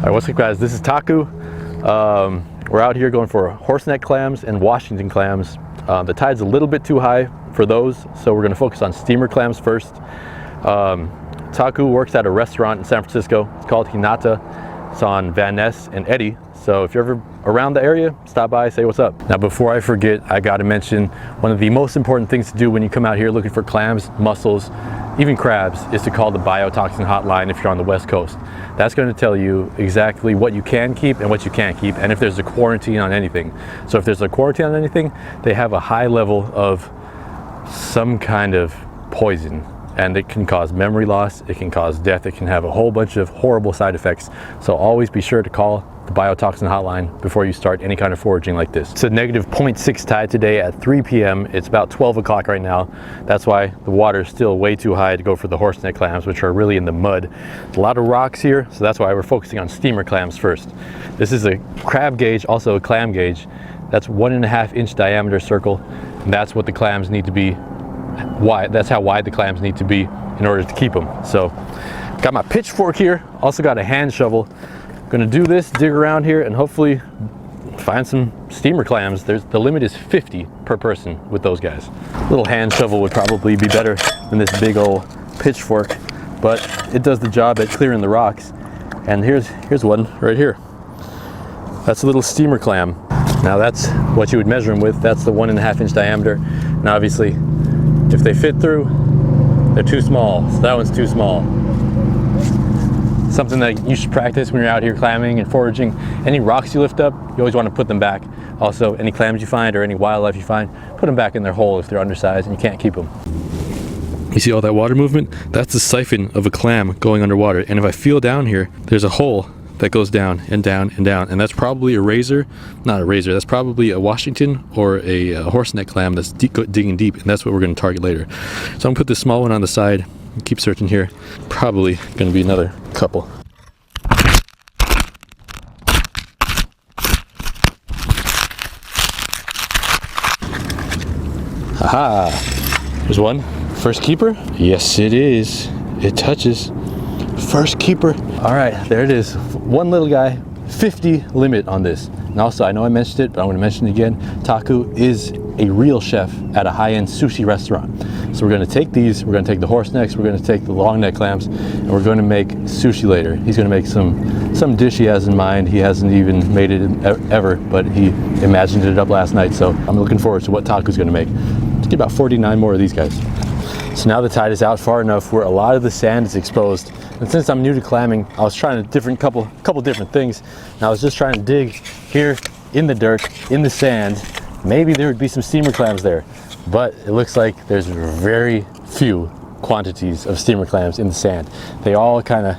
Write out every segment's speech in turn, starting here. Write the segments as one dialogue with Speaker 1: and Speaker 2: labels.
Speaker 1: Alright, what's up guys, this is Taku. We're out here going for horseneck clams and Washington clams. The tide's a little bit too high for those, so we're going to focus on steamer clams first. Taku works at a restaurant in San Francisco. It's called Hinata. It's on Van Ness and Eddy. So if you're ever around the area, stop by, say what's up. Now before I forget, I got to mention one of the most important things to do when you come out here looking for clams, mussels, even crabs, is to call the biotoxin hotline if you're on the West Coast. That's going to tell you exactly what you can keep and what you can't keep, and if there's a quarantine on anything. So if there's a quarantine on anything, they have a high level of some kind of poison, and it can cause memory loss, it can cause death, it can have a whole bunch of horrible side effects. So always be sure to call the biotoxin hotline before you start any kind of foraging like this. It's a negative 0.6 tide today at 3 p.m. It's about 12 o'clock right now. That's why the water is still way too high to go for the horseneck clams, which are really in the mud. A lot of rocks here, so that's why we're focusing on steamer clams first. This is a crab gauge, also a clam gauge. That's 1.5 inch diameter circle, and that's what the clams need to be wide. That's how wide the clams need to be in order to keep them. So got my pitchfork here, also got a hand shovel. Gonna do this, dig around here, and hopefully find some steamer clams. The limit is 50 per person with those guys. A little hand shovel would probably be better than this big old pitchfork, but it does the job at clearing the rocks. And here's one right here. That's a little steamer clam. Now that's what you would measure them with. That's the 1.5 inch diameter. And obviously, if they fit through, they're too small. So that one's too small. Something that you should practice when you're out here clamming and foraging. Any rocks you lift up, you always want to put them back. Also, any clams you find or any wildlife you find, put them back in their hole if they're undersized and you can't keep them. You see all that water movement? That's the siphon of a clam going underwater. And if I feel down here, there's a hole that goes down and down and down. And that's probably a razor, not a razor, that's probably a Washington or a horseneck clam that's digging deep. And that's what we're going to target later. So I'm going to put this small one on the side. Keep searching here. Probably going to be another couple. Aha! There's one. First keeper? Yes, it is. It touches. First keeper. All right, there it is. One little guy. 50 limit on this. And also, I know I mentioned it, but I'm going to mention it again. Taku is a real chef at a high-end sushi restaurant. So we're going to take these, we're going to take the horsenecks, we're going to take the long neck clams, and we're going to make sushi later. He's going to make some dish he has in mind. He hasn't even made it ever, but he imagined it up last night. So I'm looking forward to what Taku's going to make. Let's get about 49 more of these guys. So now the tide is out far enough where a lot of the sand is exposed. And since I'm new to clamming, I was trying a couple different things. And I was just trying to dig here in the dirt, in the sand. Maybe there would be some steamer clams there, but it looks like there's very few quantities of steamer clams in the sand. They all kind of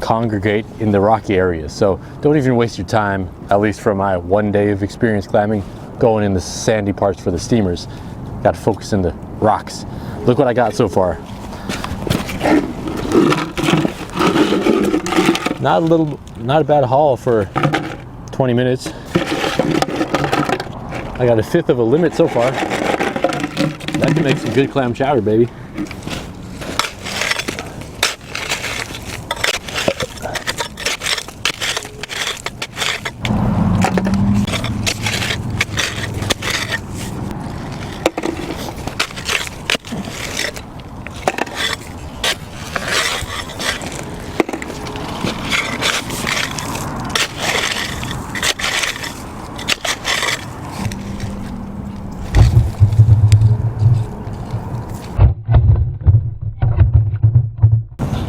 Speaker 1: congregate in the rocky areas. So don't even waste your time, at least from my 1 day of experience clamming, going in the sandy parts for the steamers. Got to focus in the rocks. Look what I got so far. Not a bad haul for 20 minutes. I got 1/5 of a limit so far. That can make some good clam chowder, baby.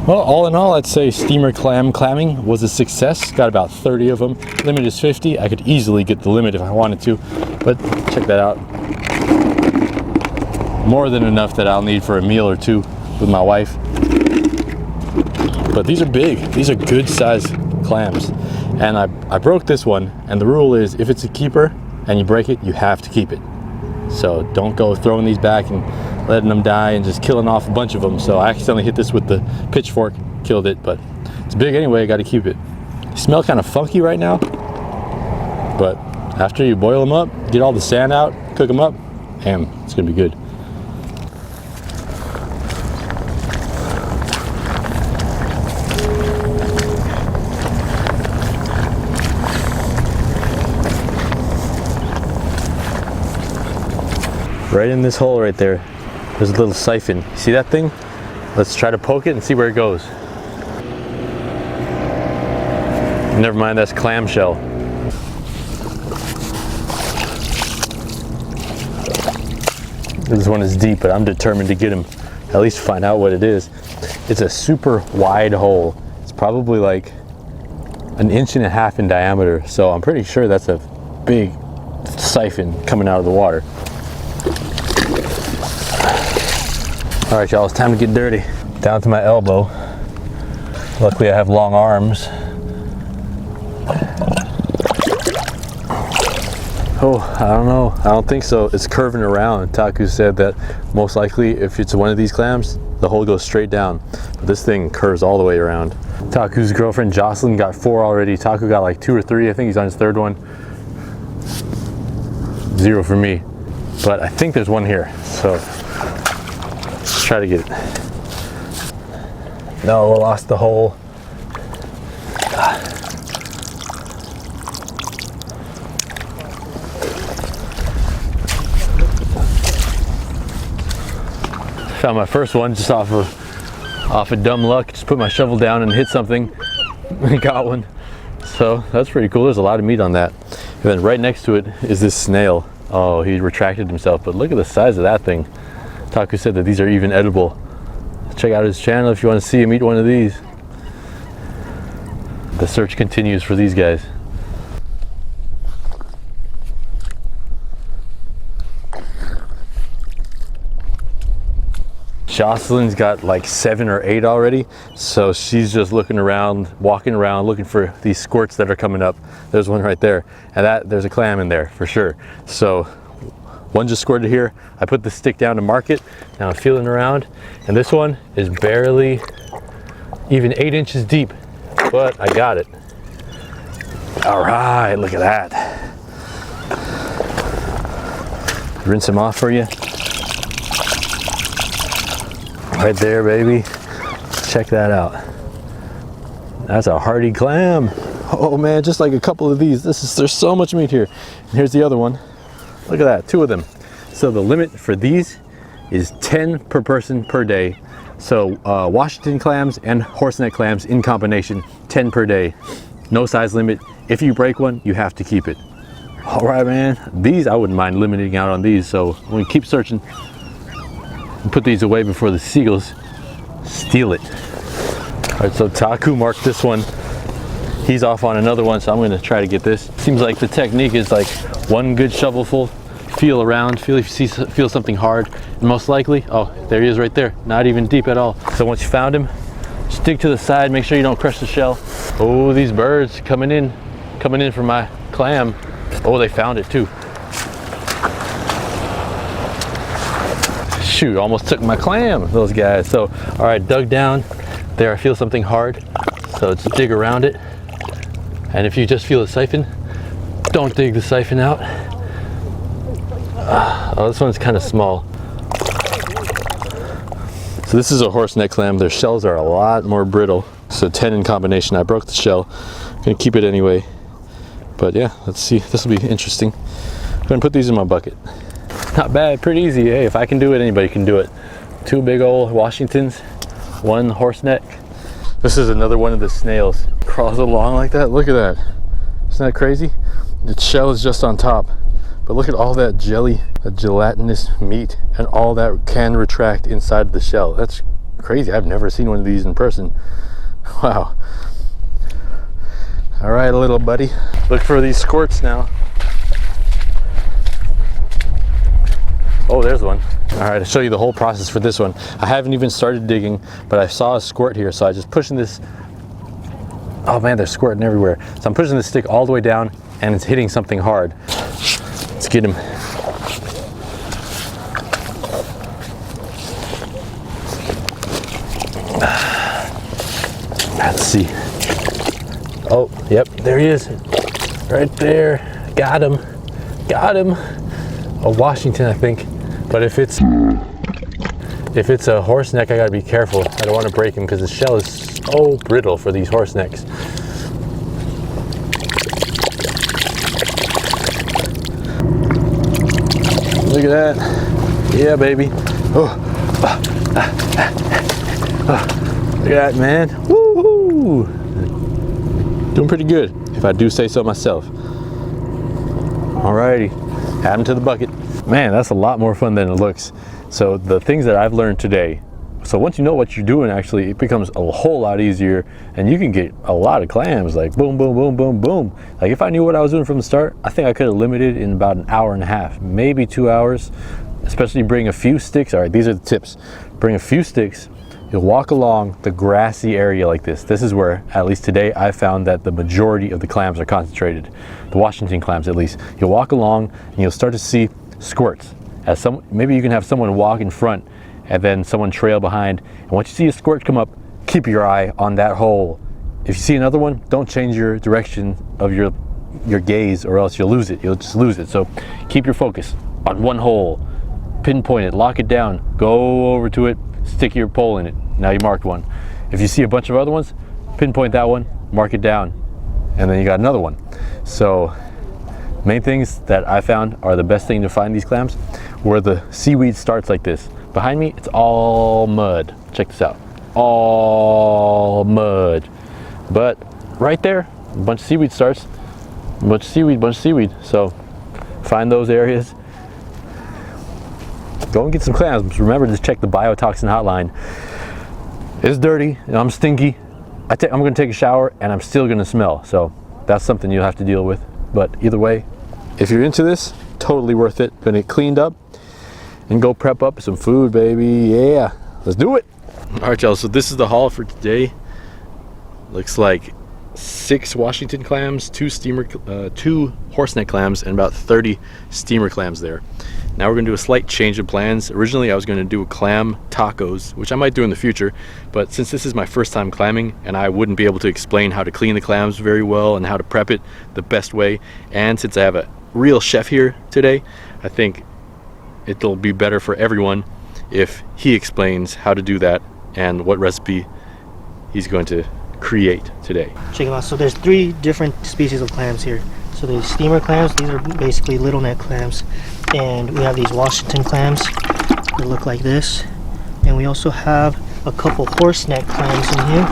Speaker 1: Well, all in all, I'd say steamer clamming was a success. Got about 30 of them. Limit is 50. I could easily get the limit if I wanted to, but check that out. More than enough that I'll need for a meal or two with my wife. But these are big. These are good sized clams. And I broke this one, and the rule is if it's a keeper and you break it, you have to keep it. So don't go throwing these back and letting them die and just killing off a bunch of them. So I accidentally hit this with the pitchfork, killed it, but it's big anyway, got to keep it. They smell kind of funky right now, but after you boil them up, get all the sand out, cook them up, damn, it's gonna be good. Right in this hole right there, there's a little siphon. See that thing? Let's try to poke it and see where it goes. Never mind, that's clamshell. This one is deep, but I'm determined to get him, at least find out what it is. It's a super wide hole. It's probably like 1.5 inches in diameter, so I'm pretty sure that's a big siphon coming out of the water. All right, y'all, it's time to get dirty. Down to my elbow. Luckily, I have long arms. Oh, I don't know. I don't think so. It's curving around. Taku said that most likely if it's one of these clams, the hole goes straight down. But this thing curves all the way around. Taku's girlfriend Jocelyn got 4 already. Taku got like 2 or 3. I think he's on his 3rd one. 0 for me. But I think there's one here. So let's try to get it. No, lost the hole. Found my first one just off of dumb luck. Just put my shovel down and hit something and got one. So that's pretty cool. There's a lot of meat on that. And then right next to it is this snail. Oh, he retracted himself, but look at the size of that thing. Taku said that these are even edible. Check out his channel if you want to see him eat one of these. The search continues for these guys. Jocelyn's got like 7 or 8 already, so she's just looking around, walking around, looking for these squirts that are coming up. There's one right there, and there's a clam in there for sure. So one just squirted here. I put the stick down to mark it. Now I'm feeling around, and this one is barely even 8 inches deep, but I got it. All right, look at that. Rinse him off for you. Right there, baby. Check that out. That's a hearty clam. Oh man, just like a couple of these. There's so much meat here. And here's the other one. Look at that, 2 of them. So the limit for these is 10 per person per day. So Washington clams and horseneck clams in combination, 10 per day. No size limit. If you break one, you have to keep it. All right, man. These, I wouldn't mind limiting out on these. So we keep searching. Put these away before the seagulls steal it. All right, so Taku marked this one. He's off on another one, so I'm gonna try to get this. Seems like the technique is like one good shovelful, feel around, feel if you feel something hard, and most likely, oh, there he is right there, not even deep at all. So once you found him, stick to the side, make sure you don't crush the shell. Oh, these birds coming in for my clam. Oh, they found it too. Shoot, almost took my clam, those guys. So, all right, dug down. There, I feel something hard. So just dig around it. And if you just feel a siphon, don't dig the siphon out. Oh, this one's kind of small. So this is a horseneck clam. Their shells are a lot more brittle. So 10 in combination. I broke the shell. I'm gonna keep it anyway. But yeah, let's see. This will be interesting. I'm gonna put these in my bucket. Not bad, pretty easy. Hey, if I can do it, anybody can do it. 2 big old Washingtons, 1 horseneck. This is another one of the snails. Crawls along like that. Look at that. Isn't that crazy? Its shell is just on top. But look at all that jelly, that gelatinous meat, and all that can retract inside the shell. That's crazy. I've never seen one of these in person. Wow. All right, little buddy. Look for these squirts now. Oh, there's one. All right, I'll show you the whole process for this one. I haven't even started digging, but I saw a squirt here, so I just pushing this. Oh man, they're squirting everywhere. So I'm pushing the stick all the way down, and it's hitting something hard. Let's get him. Let's see. Oh, yep, there he is. Right there. Got him. Got him. A Washington, I think. But if it's a horseneck, I gotta be careful. I don't want to break him because the shell is so brittle for these horsenecks. Look at that. Yeah, baby. Oh. Look at that, man. Woo! Doing pretty good, if I do say so myself. Alrighty, add them to the bucket. Man, that's a lot more fun than it looks. So the things that I've learned today, so once you know what you're doing, actually, it becomes a whole lot easier, and you can get a lot of clams, like boom, boom, boom, boom, boom. Like if I knew what I was doing from the start, I think I could have limited in about an hour and a half, maybe 2 hours, especially bring a few sticks. All right, these are the tips. Bring a few sticks. You'll walk along the grassy area like this. This is where, at least today, I found that the majority of the clams are concentrated. The Washington clams, at least. You'll walk along and you'll start to see squirts. Maybe you can have someone walk in front and then someone trail behind. And once you see a squirt come up, keep your eye on that hole. If you see another one, don't change your direction of your gaze, or else you'll lose it. You'll just lose it. So keep your focus on one hole. Pinpoint it, lock it down, go over to it, stick your pole in it. Now you marked one. If you see a bunch of other ones, pinpoint that one, mark it down, and then you got another one. So main things that I found are the best thing to find these clams where the seaweed starts like this. Behind me, it's all mud. Check this out, all mud. But right there, a bunch of seaweed starts, a bunch of seaweed. So find those areas. Go and get some clams. Remember to check the biotoxin hotline. It's dirty and I'm stinky. I'm going to take a shower and I'm still going to smell. So that's something you'll have to deal with. But either way, if you're into this, totally worth it. Gonna get cleaned up and go prep up some food, baby. Yeah, let's do it. All right, y'all. So this is the haul for today. Looks like 6 Washington clams, 2 horseneck clams, and about 30 steamer clams there. Now we're going to do a slight change of plans. Originally I was going to do clam tacos, which I might do in the future, but since this is my first time clamming and I wouldn't be able to explain how to clean the clams very well and how to prep it the best way, and since I have a real chef here today, I think it'll be better for everyone if he explains how to do that and what recipe he's going to create today.
Speaker 2: Check them out. So there's 3 different species of clams here. So there's steamer clams. These are basically little neck clams, and we have these Washington clams that look like this, and we also have a couple horseneck clams in here,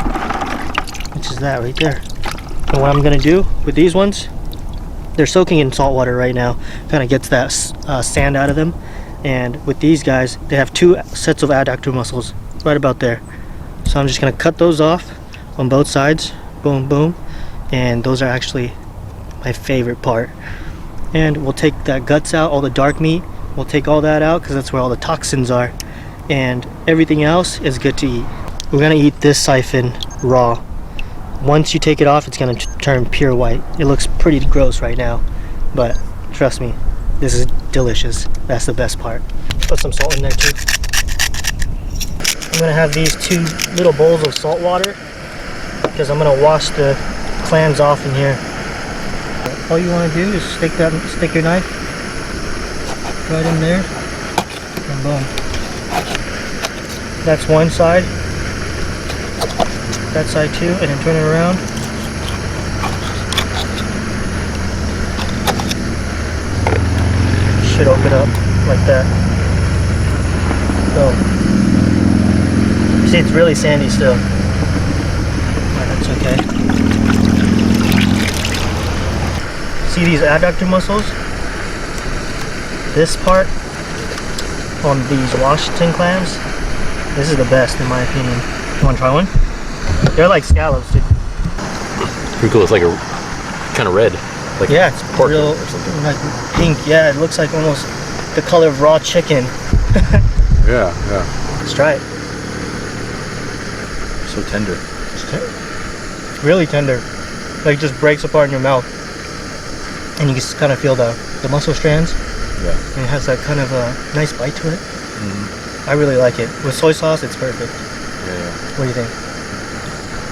Speaker 2: which is that right there. And what I'm gonna do with these ones, they're soaking in salt water right now, kind of gets that sand out of them. And with these guys, they have 2 sets of adductor muscles right about there. So I'm just gonna cut those off on both sides, boom, boom, and those are actually my favorite part. And we'll take that guts out, all the dark meat, we'll take all that out because that's where all the toxins are, and everything else is good to eat. We're gonna eat this siphon raw. Once you take it off, it's gonna turn pure white. It looks pretty gross right now, but trust me, this is delicious. That's the best part. Put some salt in there too. I'm gonna have these 2 little bowls of salt water because I'm gonna wash the clams off in here. All you want to do is stick your knife right in there, and boom. That's one side. That side too, and then turn it around. Should open up like that. Boom. See, it's really sandy still. That's okay. See these adductor muscles? This part on these Washington clams, this is the best in my opinion. You want to try one? They're like scallops, dude.
Speaker 1: Pretty cool. It's like a kind of red. Like,
Speaker 2: yeah, it's
Speaker 1: pork
Speaker 2: real,
Speaker 1: or something.
Speaker 2: like pink. Yeah, it looks like almost the color of raw chicken.
Speaker 1: Yeah.
Speaker 2: Let's try it.
Speaker 1: So tender.
Speaker 2: It's really tender. Like, it just breaks apart in your mouth. And you just kind of feel the muscle strands.
Speaker 1: Yeah.
Speaker 2: And it has that kind of a nice bite to it. Mm-hmm. I really like it. With soy sauce, it's perfect.
Speaker 1: Yeah.
Speaker 2: What do you think?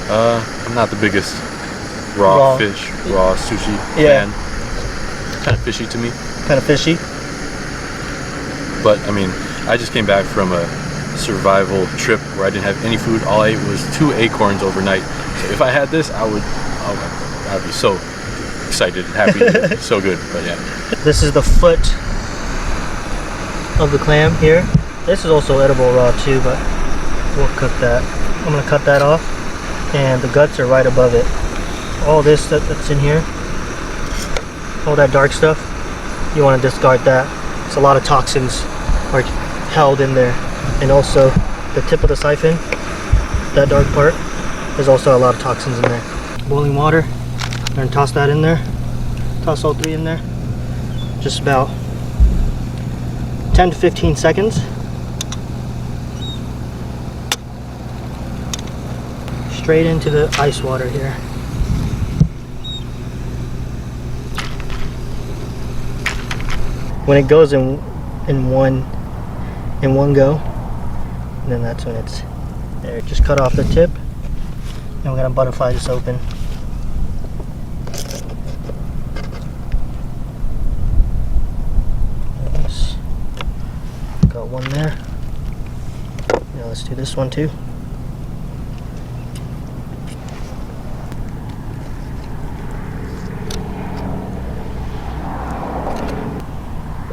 Speaker 1: I'm not the biggest raw fish, raw sushi fan. Kind of fishy to me. Kind of fishy? But, I mean, I just came back from a survival trip where I didn't have any food. All I ate was 2 acorns overnight. So if I had this, I'd be so excited and happy. So good, but yeah.
Speaker 2: This is the foot of the clam here. This is also edible raw too, but we'll cook that. I'm gonna cut that off, and the guts are right above it. All this that's in here, all that dark stuff, you want to discard that. It's a lot of toxins are held in there, and also the tip of the siphon, that dark part, there's also a lot of toxins in there. Boiling water, I'm gonna toss that in there. Toss all 3 in there. Just about 10 to 15 seconds. Straight into the ice water here. When it goes in one go, then that's when it's there. Just cut off the tip, and we're gonna butterfly this open. Nice. Got one there. Now let's do this one too.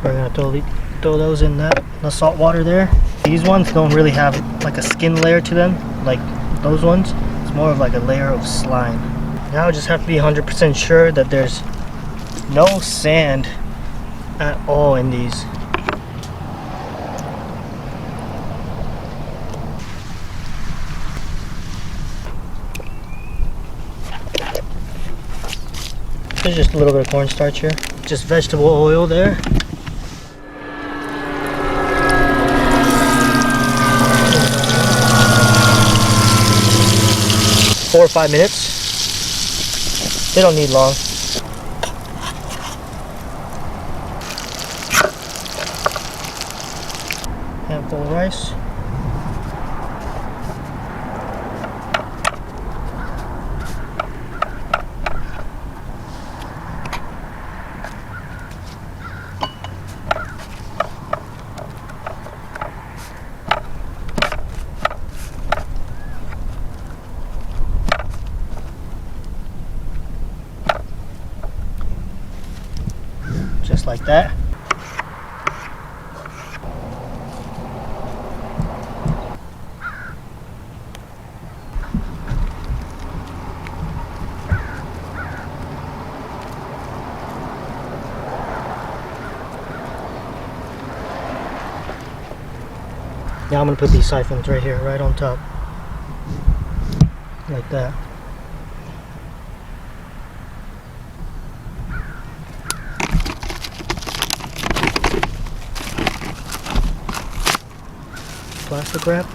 Speaker 2: We're gonna throw those in the salt water there. These ones don't really have like a skin layer to them, like those ones. It's more of like a layer of slime. Now I just have to be 100% sure that there's no sand at all in these. There's just a little bit of cornstarch here. Just vegetable oil there. 4 or 5 minutes. They don't need long. Handful of rice. Just like that. Now I'm going to put these siphons right here, right on top. Like that. Plastic wrap.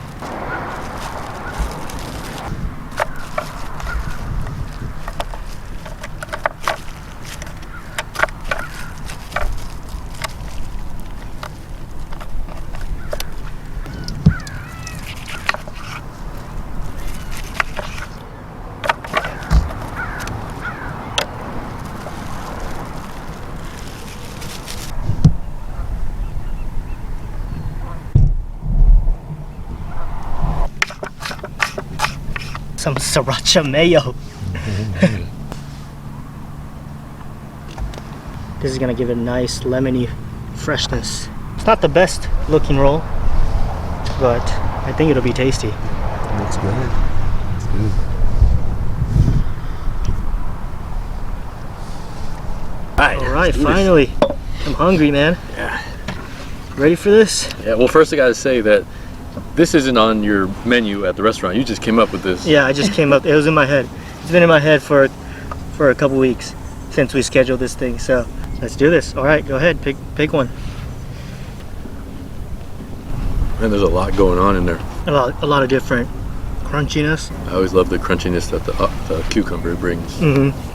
Speaker 2: Some sriracha mayo. This is gonna give it a nice lemony freshness. It's not the best looking roll, but I think it'll be tasty.
Speaker 3: Looks good. It's good.
Speaker 1: All
Speaker 2: right, finally. I'm hungry, man.
Speaker 1: Yeah.
Speaker 2: Ready for this?
Speaker 1: Yeah. Well, first I gotta say that this isn't on your menu at the restaurant. You just came up with this.
Speaker 2: Yeah, I just came up. It was in my head. It's been in my head for a couple weeks since we scheduled this thing. So let's do this. All right, go ahead. Pick one.
Speaker 1: Man, there's a lot going on in there.
Speaker 2: A lot of different crunchiness.
Speaker 1: I always love the crunchiness that the cucumber brings.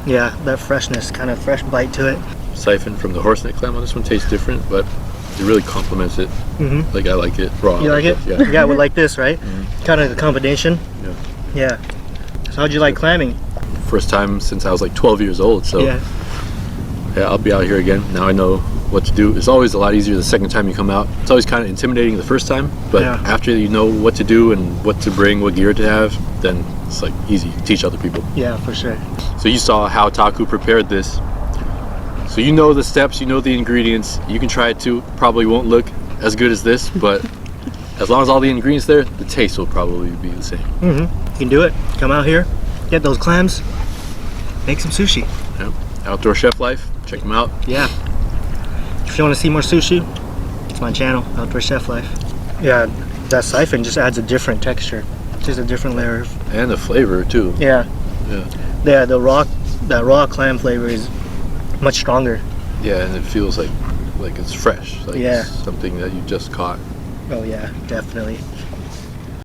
Speaker 2: Yeah, that freshness, kind of fresh bite to it.
Speaker 1: Siphon from the horseneck clam on this one tastes different, but it really complements it. Like I like it raw.
Speaker 2: You like it?
Speaker 1: Yeah.
Speaker 2: Yeah, we like this, right? Kind of the combination.
Speaker 1: Yeah.
Speaker 2: Yeah. So how'd you like clamming?
Speaker 1: First time since I was like 12 years old. So
Speaker 2: Yeah.
Speaker 1: yeah, I'll be out here again. Now I know what to do. It's always a lot easier the second time you come out. It's always kind of intimidating the first time, but
Speaker 2: Yeah.
Speaker 1: after you know what to do and what to bring, what gear to have, then it's like easy. You can teach other people.
Speaker 2: Yeah, for sure.
Speaker 1: So you saw how Taku prepared this. So you know the steps, you know the ingredients. You can try it too. Probably won't look as good as this, but as long as all the ingredients there, the taste will probably be the same.
Speaker 2: You can do it. Come out here, get those clams, make some sushi.
Speaker 1: Yep. Outdoor Chef Life, check them out.
Speaker 2: Yeah. If you want to see more sushi, it's my channel, Outdoor Chef Life. Yeah, that siphon just adds a different texture. Just a different layer.
Speaker 1: And the flavor too.
Speaker 2: Yeah.
Speaker 1: Yeah.
Speaker 2: Yeah, that raw clam flavor is much stronger.
Speaker 1: Yeah, and it feels like it's fresh. Like
Speaker 2: Yeah.
Speaker 1: something that you just caught.
Speaker 2: Oh yeah, definitely.